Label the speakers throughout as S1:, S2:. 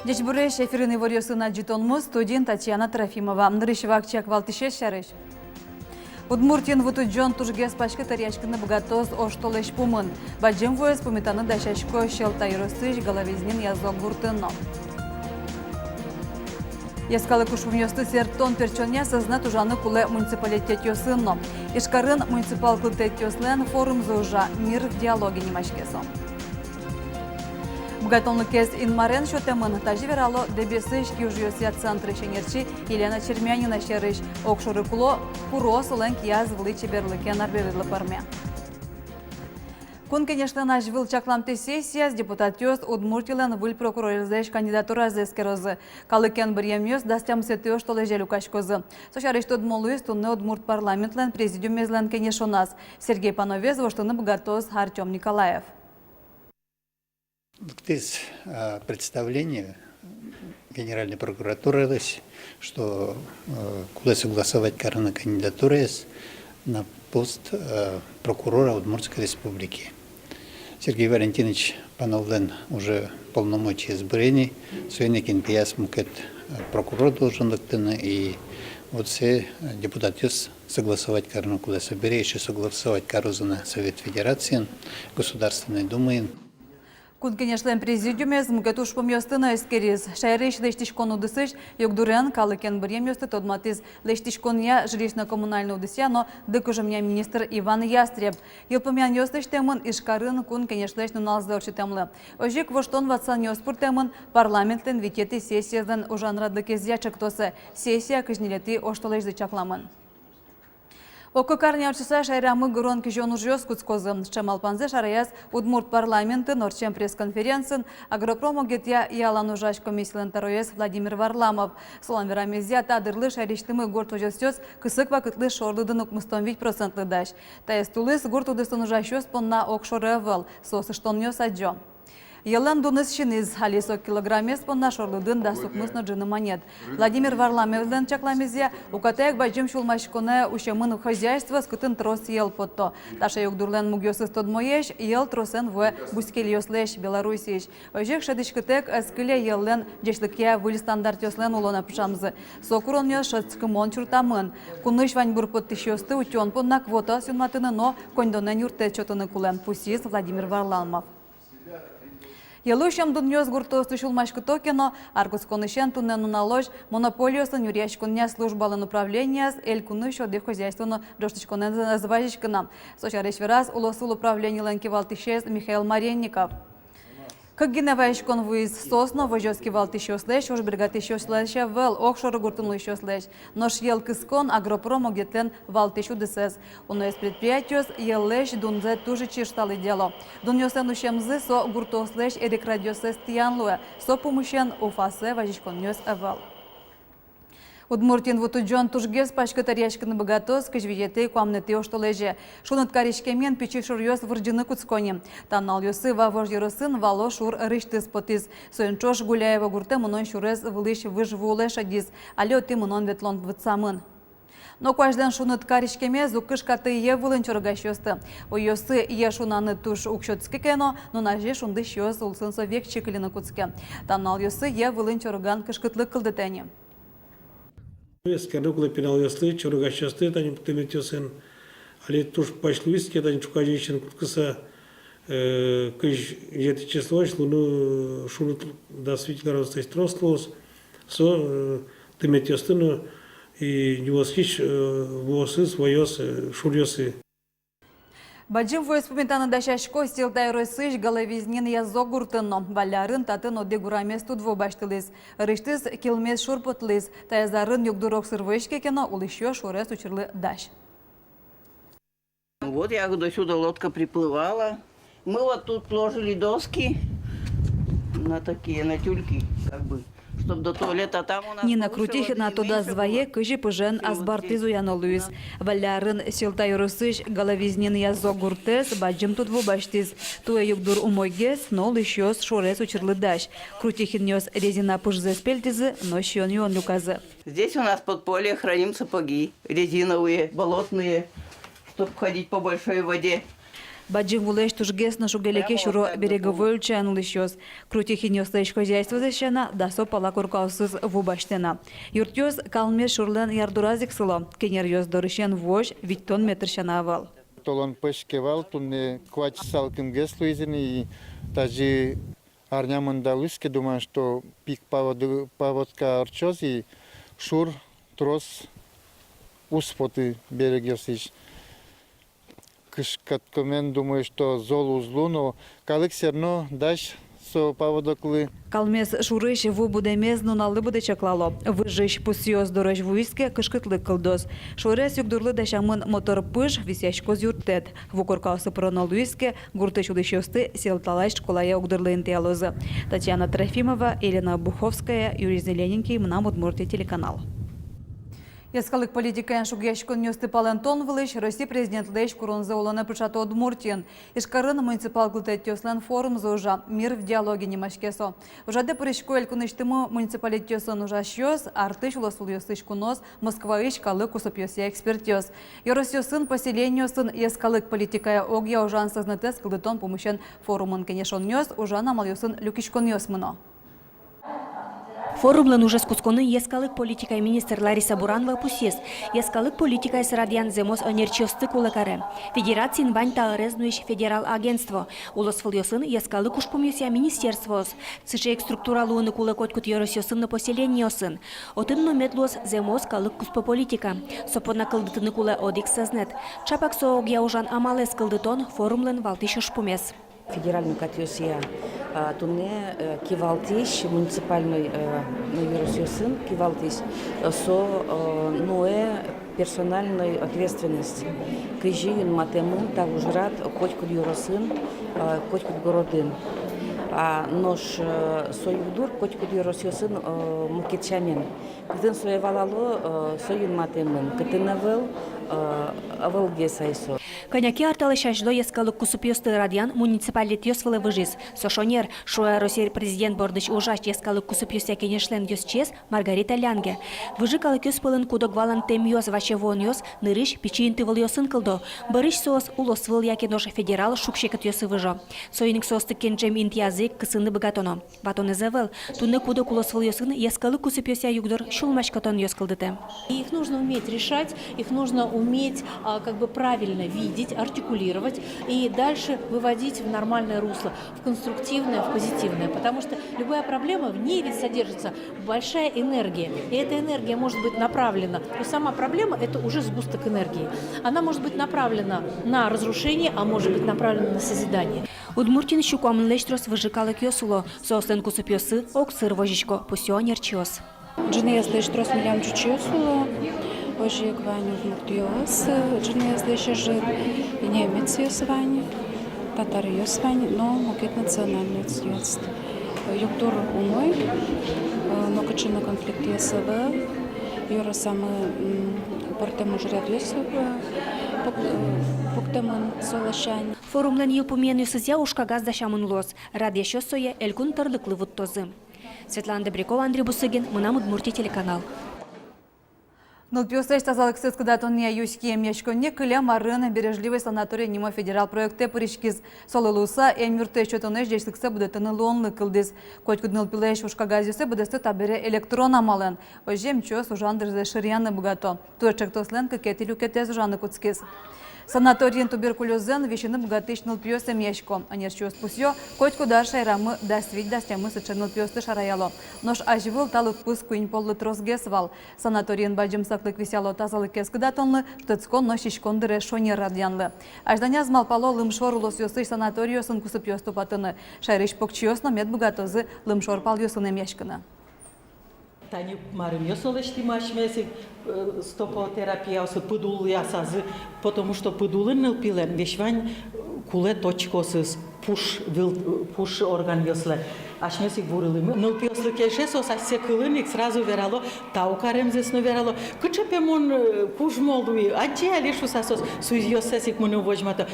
S1: Дечбуреш эфирный варьосына джитонмуз студент Татьяна Трофимова. Нырышевак чак валтышеш шарыш. Удмуртин вутуджон тужгес пачка тарьячканы богатоз оштолеш пумын. Баджим воес пумитаны дашашко щелтайростыш головизнин язок гуртынно. Яскалы кушвумьёсты сертон перчоня сознат ужаны куле муниципалитет ёсынно. Ишкарын муниципал клытет ёслен форум заужа мир в диалоге немашкесо. Богатонлыкез инмарен шотемын таживерало дебесыш кюжьёсия центры шенерчи Елена Чермянина шерыш окшоры куло курос лэнк яз влычи берлыкен арбевидлы парме. Кун, конечно, наш выл чакламте сессия с депутатёс Удмуртилен выл прокуроризеш кандидатура зескерозы. Калыкен бірьемёс дастям сетёш толежелю кашкозы. Сошарыш тодмолуис тунны Удмурт парламентлен президиумезлен кенешонас. Сергей Пановез воштыны богатоз Артем Николаев.
S2: Из представления Генеральной прокуратуры, что куда согласовать карна кандидатуры на пост прокурора Удмуртской республики. Сергей Валентинович Пановлен уже полномочия избраний, Суенекин Пияс Мукет прокурор должен лактына, и вот все депутаты согласовать карну куда собери, еще согласовать карузана Совет Федерации, Государственной Думы.
S1: Кун, конечно, президиумез мукетуш помёстына эскерез. Шайрыш лештишкон удысыш, югдурен калыкен бірьемёсты тодматыз лештишконья жилищно-коммунальный удысья, но дыкужемня министр Иван Ястреб. Елпомян ёстыш темын ишкарын кун, конечно, налздорчы темлы. Ожик воштон ватсан ёспур темын парламентлен витеты сессиядан ужанрадлыкез ячактосы. Сессия кыжнелеты оштолежды чакламын. Око карнявчыса шайрамы гурон кижон ужёс куцкозы. Шамалпанзе шараяз Удмурт парламенты норчем пресс-конференцин агропромогетя ялан ужаш комиссиялен тароез Владимир Варламов. Солан верамезия тадырлы шайриштымы горт ожёстёс кысык вакытлы шорлыдын укмыстон 5% даш. Таез тулыс горт удыстын ужашёс понна окшоры выл, сосыштон ёс аджо. Елен дуныс шиниз алисо килограммес понна шорлыдын да сукмысно джины монет. Владимир Варламевлен чакламезия укатаяк баджим шулмашконе ущемын хозяйство скытын трос ел потто. Таша югдурлен мугёсыз тодмоеш ел тросен в бускельёслеш Белоруссиеш. Ожек шадышкытек эскіле еллен джешлыкия выль стандарт ёслен улона пшамзы. Сокурон ёс шацкымон чуртамын. Куныш ваньбур подтыщёсты утён понна квота сюнматыны, но кондонен юрте чотыны кулен. Пусис Владимир Варламов. Елущам дуньёс гуртосту шулмашкы токено, аргусконышен туннену налож, монополиосын юрьяшкуня службалын управления с элькуныш оды хозяйственно доштычконен назывajishкына. Сочарыш вераз улосул управление ленкивалтышез Михаил Маренников. Как геневайшкон виз сосно вожёски валтышёслеш, уж бригатышёслеша вел, окшоры гуртунлышёслеш. Нож ел кыскон агропромо гетлен валтышу десез. Уно из предприятиёс еллеш дунзе тужи чишталы дело. Дуньёсен ущемзы со гуртослеш эрикрадиосез тиянлуэ, со помощен уфасе вожишкон нёс эвел. Удмуртин вутуджон тужгес пачка тарьячканы богатоз кыжвиеты куамнеты оштолеже. Шунат каришкемен пичи шурьёс вырджины куцкони. Танал ёсы ва вожьёрысын вало шур рыштыз потыз. Соенчош гуляева гурте мунон шурез вылыш выжвуле шадиз. Але ты мунон ветлон вцамын. Но кажден шунат каришкеме зукышкаты е вылын чоргащёсты. Ойёсы е шунаны туш укшёцке кено, но наже шунды щёс улсын совек чекылины куцке. Танал ёсы е вылын чорган кышкытлы кылдытени.
S3: Скандукла пенал яслы, чурга часты, тани птылетёсын, али туш пашлуиски, тани чукажейшин куткаса, кыш жети число, шлуну шурут да свитила растасть трослос, со тыметёстыну и невоскиш восы своёс шурьёсы.
S1: Баджим воес пументаны дашашко стилтай росыш головизнин язок гуртынно. Валярын татын оде гурамес тудво баштылыз. Рыштыз килмес шурпотлыз. Таязарын югдурок сырвышке кено улышё шурес учерлы даш.
S4: Вот я до сюда лодка приплывала. Мы вот тут положили доски на такие, на тюльки, как бы. Чтобы до туалета там у нас...
S1: Нина Крутихина туда звае кыжи пыжен азбартызу янолуиз. Валярын силтай росыш головизнин язок гуртес баджим тудво баштыз. Туэ югдур умойгес, но лышёс шурес учерлы даш. Крутихин нёс резина пыжзе спельтизы, но щён юн люказы.
S4: Здесь у нас подполье храним сапоги, резиновые, болотные, чтобы ходить по большой воде.
S1: Баджим вулеш тужгес на шугелеке шуро береговой чан лишёс. Крутихинёс леш хозяйство защена, да сопала куркаусыз вубаштена. Юртёс калмеш шурлен ярдуразик сыло. Кенер ёс дорышен вож, виттон метршена авал.
S5: Толон пешкевал, туне квач салким геслуизен и даже арнямын далыске, думаю, что пик поводка арчоз и шур, трос, успоты берегёсич. Кышкаткомен, думаю, что зол узлу, но калык все равно дальше со поводоклы.
S1: Калмес шурыш ву будемез нуналы буде чаклало. Выжыш пусиоз дорож вуиске кышкытлык кылдос. Шорес юкдурлы дашамын мотор пыш висяшкоз юртет. Ву коркаусы пронолуиске гурты чудышёсты селталаш школая угдурлы интиалозы. Татьяна Трофимова, Елена Буховская, Юрий Зелененький, Мнам Удмуртия, телеканал. Яскалык политикаен шугяшкон нёсты палентон вылыш, Россия президент Леш Куронзе уланы пычаты Удмуртиен. Ишкарын муниципал глутеттёслен форум зожа «Мир в диалоге немашкесо». Ужаде пырышко элькуныштымы муниципалитёсын ужашёс, артыш уласул ёсыш кунос, Москва ишкалык усопёсия экспертёс. Yorosёсын поселенёсын яскалык политикая огья ужан сознатес кылдытон помощен форумын кенешон нёс, ужан амалёсын люкишкон ёсмыно.
S6: Форумлан уже скусконы ескалык политика министр Лариса Буранова пусес. Ескалык политика с радиан земос онерчёсты кулакаре. Федерацин вань таорезнуиш федерал агентство. Улос фыльёсын ескалык ушпумёсия министерствос. Сышеек структуралуыны кулакоткут Yorosёсын на поселеньёсын. Отынно метлос земос калык куспо политика. Сопона кылдытыны куле одик сознет. Чапак соогья ужан амалес кылдытон форумлан валтиш ушпумес.
S7: Федеральную катюсия туне кивалтиш муниципальный Yorosёсын кивалтиш со ноэ персональной ответственности. Кыжин матемун так ужрат хоть куд Yorosyn, хоть куд городын. А нож союдур хоть куд Yorosёсын мукетчамен. Кытын соевалало союн матемун. Кытынавел авалге сайсо.
S6: Коняки арталышашдо ескалык кусупьёсты радиан муниципалитет ёсвалы выжис. Сошонер, шуя Россия президент бордыш ужаш ескалык кусупьёсия кенешлен ёсчес Маргарита Лянге. Выжи калык ёспылын кудогвалан тем ёс ваше вон ёс, нырыш печиин тывыл ёсын кылдо. Барыш соос улосвыл якенош федерал шукшекат ёсы выжо. Соиник соосты кенджем интиязык кысыны богатоно. Батоны завел, туны кудок улосвыл ёсын ескалык кусупьёсия югдор шулмашкатон ёс кылдыты.
S8: Их нужно уметь решать, их нужно уметь как бы правильно видеть, артикулировать и дальше выводить в нормальное русло, в конструктивное, в позитивное. Потому что любая проблема, в ней ведь содержится большая энергия. И эта энергия может быть направлена, то есть сама проблема – это уже сгусток энергии. Она может быть направлена на разрушение, а может быть направлена на созидание.
S6: Удмуртин щуком лештрос выжикалык ёсуло, соостен кусупьёсы оксыр вожичко пусёнер чёс.
S9: Джинес лештрос милям чучёсуло. Ожик Ваню Удмуртиос, Джинес лешежит, немец Вань, татар Вань, но мукет национальный цвет. Юктур умой, но качина конфликт ЕСВ, Юра самый портему жрят ЕСВ, пуктеман солошань.
S6: Форумлан елпумен юсызя ушкагаз дашамын лос, рад еще сое элькун тарлыклы вуттозы. Светлана Добрякова, Андрей Бусыгин, Мнам Удмуртия, телеканал.
S1: Нылпёстэш тазалык сыскыдатонния юськием яшконне кыля марына бережливый санаторий нимо федерал проекте пырышкиз. Солылуса эмюрте чөтонеш дештіксі будетіні луонлы кылдыз. Котькуд нылпилэш ушкагазюсе будесты табере электрон амален. Ожем чөс ужандырзы шырьяны бугато. Турчак тослен кекетилю кетез ужаны куцкиз. Санаториен туберкулезен вещины богатыш нылпёсем яшко. Анерчёс пусё, котьку даршай рамы дасвить дастямы сычыр нылпёсты шараяло. Нош аживыл талык пус куин поллы тросгесвал. Санаториен баджым саклык висяло тазалык кескыдатонлы, штыцкон ношишкон дыре шонер радианлы. Ажданя змалпало лымшор улос ёсыш санаториосын кусып ёсту патыны. Шайрыш покчиосно мед богатозы лымшор пал ёсынем яшкына.
S10: Тани марым ёсолешти машмесик стопотерапия осы пыдул ясазы, потому что пыдулын нылпилен вешвань куле точкосыз пуш орган ёсле. Ашмесик вурылымы. Нылпиослы кешесос асе кылыник сразу верало, таукаремзесно верало. Кычепемон пуш молдуи, аджи алишу сасос суизёсесик мыны вожмата.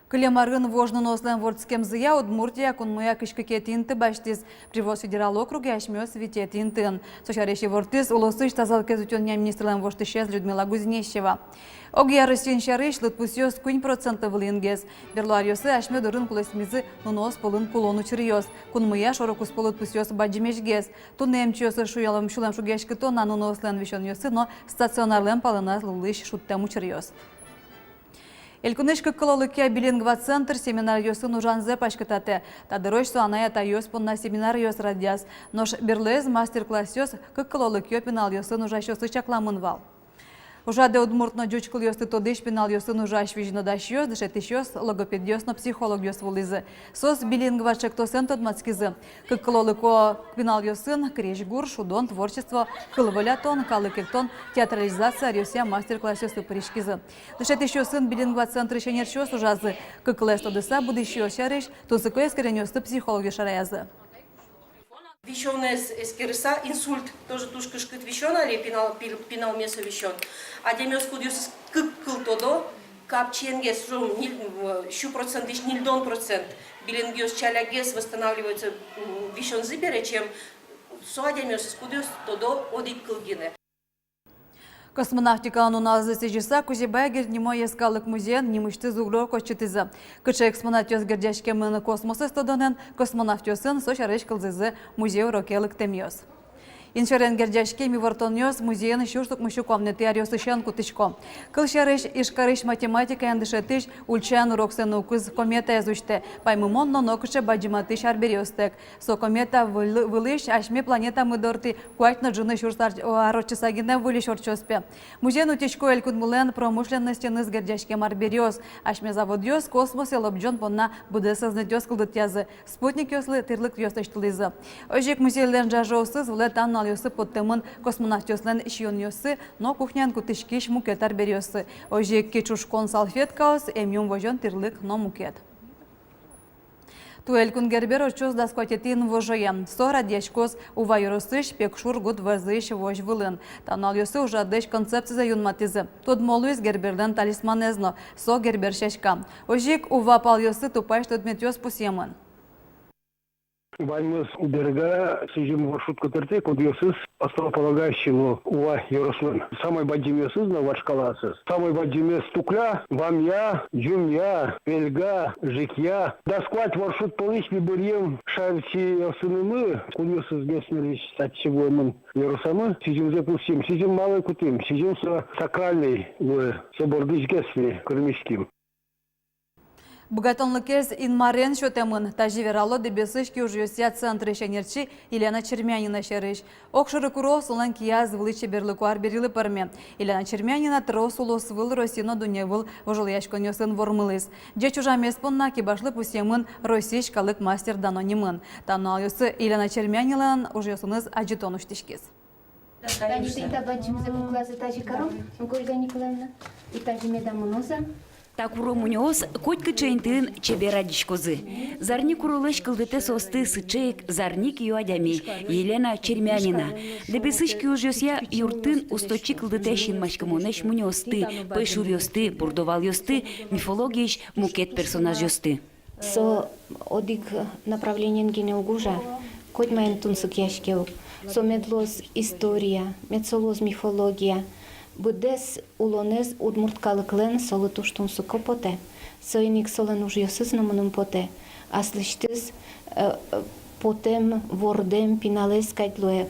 S1: Клемарын вожнын ослен вордскем зыя Удмуртия кунмуя кышкыкетин тыбаштиз. Привоз федерал округе ашмёс витетин тын. Сочареши вортиз улосыш тазалке зутёння министрлен воштышез Людмила Гузнещева. Огия Россиян шарыш лытпусёс кунь процента вылынгез. Берлуарьосы ашмё дырын кулесмизы нунос полын кулону чырьёс. Кунмуя шорокус полут пусёс баджимешгез. Тунем чёсы шуялым шулем шугешкыто на нунослен вишёньосы, но стационарлен палыназ лулыш шуттему чырьёс. Элькунышкы кылолыке билингва центр семинар йосын ужанзе пашкытате. Тадыройш суаная тайос понна семинар йос радиас. Нош берлез мастер-класс йос кылолыке пенал йосын ужашосы чакламын вал. Ужаде удмуртно джучкыл йосты тодыш пенал йосын ужаш вижно даш йос, дышетиш йос логопед йосно психолог йос вулызы. Сос билингва чектосен тодмацкизы. Кылолыко пенал йосын креш-гур, шудон, творчество, кылвалятон, калыкектон, театрализация йося мастер-класс йосы паришкизы. Дышетиш йосын билингва центры шенер йос ужазы. Кыклес тодыса будыш йосярыш, тузыко ескерен йосты психолог йошараязы.
S11: Вещённый эскерса инсульт тоже тушка шкит вещёна или пинал месо вещён. А демёс кудюс кыл тодо капченге срум щу процент иш нильдон процент билингиос чалягес восстанавливается вещён зибере чем суадемёс кудюс тодо одик кылгине.
S1: Космонавтика ануназы сежиса кузебайгер нимо ескалык музейн немышты зугло кочетизы. Кыча экспонатиос гердяшкемын космосы стодонен космонавтиосын сошарыш кылзызы музей рокелык темиос. Иншерен гердяшке мивартоньос музейн шуштук мышу комнаты ариосышен кутышко. Кылшарыш ишкарыш математика эндышетыш ульчан уроксен укыз комета язучте. Паймымонно нокыше баджиматыш арбериостек. Со комета вылыш ашме планета мыдорты куатно джуны шурстар арочесагине вылыш орчоспе. Музейн утечко элькудмулен промышленности ныз гердяшке арбериос. Ашме заводьос космос елобджон понна буде сознатьос кылдытязы. Спутник ёслы тырлык ёстыштылызы. Ожек музейлен жажоусыз влетан йосы подтемын космонавтиослен шион йосы, но кухнян кутышкиш мукет арбериосы. Ожи кечушкон салфеткаос, эмюм вожон тирлык но мукет. Туэль кунгербер очоз даскотетин вожоем. Сора дешкоз ува йоросыш пекшур гуд вазыш вож вылын. Танал йосы уже деш концепция юнматизы. Тод молуиз герберден талисманезно, со гербер шешка. Ожик ува пал йосы тупаш тодмет йос пусемын.
S12: Ваймыз берега сижим маршрутка терте, кодьосыз основополагающего уа Ярослан. Самой бадимесыз на вашкаласыз. Самой бадимес тукля, вамья, джумья, пельга, жикья. Дасквать маршрут полыш биберьем шарчи осынымы. Кодьосыз геснериш сатчевоймын Яросамы. Сижим запустим, сижим малый кутым, сижим сакральный собордыш гесни кырмишким.
S1: Богатонлыкез инмарен шотемын таживерало дебесышки ужьёсия центры шенерчи Елена Чермянина шерыш. Окшыры куро солан кияз вылыче берлыкуар берилы парме. Елена Чермянина тросулос выл Росино дуневыл вожыльяшкон йосын вормылыз. Же чужамес понна кибашлы пусемын Росиш калык мастер данонимын. Танал йосы Елена Чермянилан ужьёсыныз аджитон уштишкез.
S13: Так уромунёс котька чейнтын чеберадичкозы. Зарник урулыш кылдыте состы сычейк зарник юадями Елена Чермянина. Дебесышки ужёсья юртын усточи кылдыте шинмашкамонеш мунёсты, пэшур ёсты, бурдовал ёсты, мифологииш мукет персонаж ёсты.
S14: Со одик направлениен генеалгужа, коть маен тунсык яшкел. Со медлоз история, медсолоз мифология. Будес улонез удмурткалыклен солы туштун сукопоте, соиник солен уж йосыз намынын поте, аслыштыз потем вордем пиналез кайтлуев,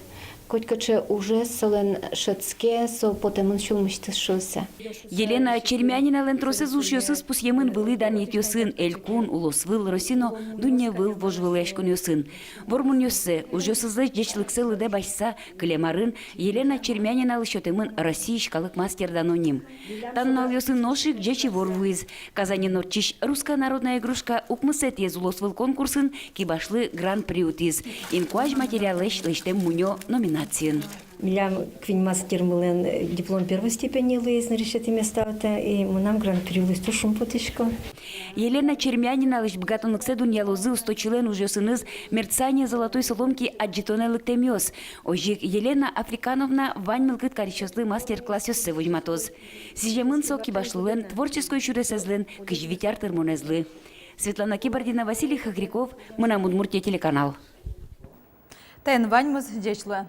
S14: котькаче уже солен шыцке со потемын шулмыштыз шылся.
S13: Елена Чермянина лентросыз уж йосыз пусьемын вылы данет йосын, элькун улосвыл Росино дунне выл вожвылешкон йосын. Вормун йосы уж йосызлы дечлыксы лыде башса клемарын Елена Чермянина лышотемын Российш калык мастер даноним. Таннал йосын ношик дечи ворвыз. Казани норчиш русская народная игрушка укмысет ез улосвыл конкурсын кибашлы гран-при утиз. Инкуаж материалыш лыштем муньо номинациен.
S15: Милям квин мастер мылен диплом первой степени лез на решете места, и мы нам гран-при листу шумпотышко.
S13: Елена Чермянина лишь богатоныксе дуньялозы устойчилен уже сыныз мерцание золотой соломки аджитонелык темёс. Ожик Елена Африкановна вань мылкыт каричослы мастер-класс ёссы вожматоз. Сижемын соки башлылен творческой чуресезлен кыжвитяр термонезлы. Светлана Кибардина, Василий Хагриков, Мына Мудмуртия телеканал.
S1: Тен ваньмыз дечлы.